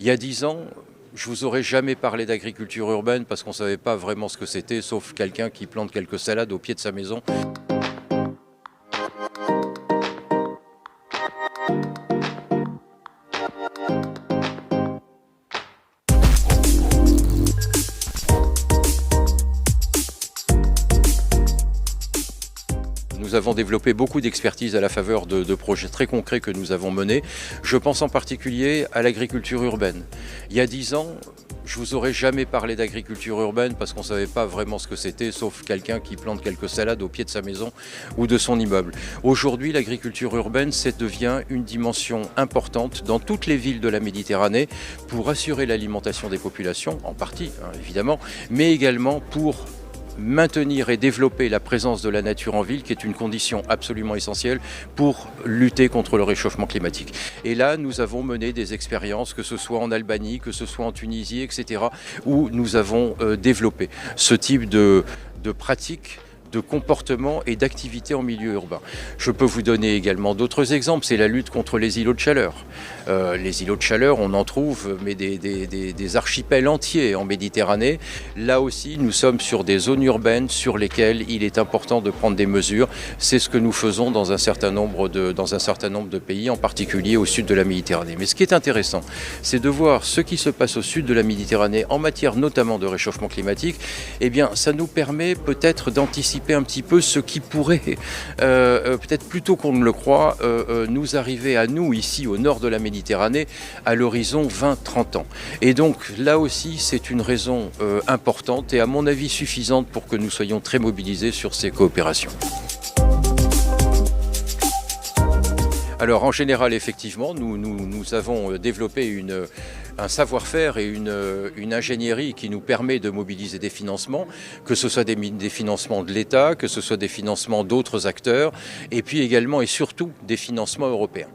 Il y a 10 ans, je vous aurais jamais parlé d'agriculture urbaine parce qu'on ne savait pas vraiment ce que c'était, sauf quelqu'un qui plante quelques salades au pied de sa maison. Nous avons développé beaucoup d'expertise à la faveur de projets très concrets que nous avons menés. Je pense en particulier à l'agriculture urbaine. Il y a 10 ans, je vous aurais jamais parlé d'agriculture urbaine parce qu'on ne savait pas vraiment ce que c'était, sauf quelqu'un qui plante quelques salades au pied de sa maison ou de son immeuble. Aujourd'hui, l'agriculture urbaine, ça devient une dimension importante dans toutes les villes de la Méditerranée pour assurer l'alimentation des populations, en partie évidemment, mais également pour maintenir et développer la présence de la nature en ville, qui est une condition absolument essentielle pour lutter contre le réchauffement climatique. Et là, nous avons mené des expériences, que ce soit en Albanie, que ce soit en Tunisie, etc., où nous avons développé ce type de pratiques, de comportements et d'activités en milieu urbain. Je peux vous donner également d'autres exemples, c'est la lutte contre les îlots de chaleur. Les îlots de chaleur, on en trouve mais des archipels entiers en Méditerranée. Là aussi, nous sommes sur des zones urbaines sur lesquelles il est important de prendre des mesures. C'est ce que nous faisons dans un certain nombre de pays, en particulier au sud de la Méditerranée. Mais ce qui est intéressant, c'est de voir ce qui se passe au sud de la Méditerranée en matière notamment de réchauffement climatique. Eh bien, ça nous permet peut-être d'anticiper un petit peu ce qui pourrait, peut-être plus tôt qu'on ne le croit, nous arriver à nous, ici au nord de la Méditerranée, à l'horizon 20-30 ans. Et donc là aussi, c'est une raison importante et à mon avis suffisante pour que nous soyons très mobilisés sur ces coopérations. Alors en général, effectivement, nous avons développé un savoir-faire et une ingénierie qui nous permet de mobiliser des financements, que ce soit des financements de l'État, que ce soit des financements d'autres acteurs, et puis également et surtout des financements européens.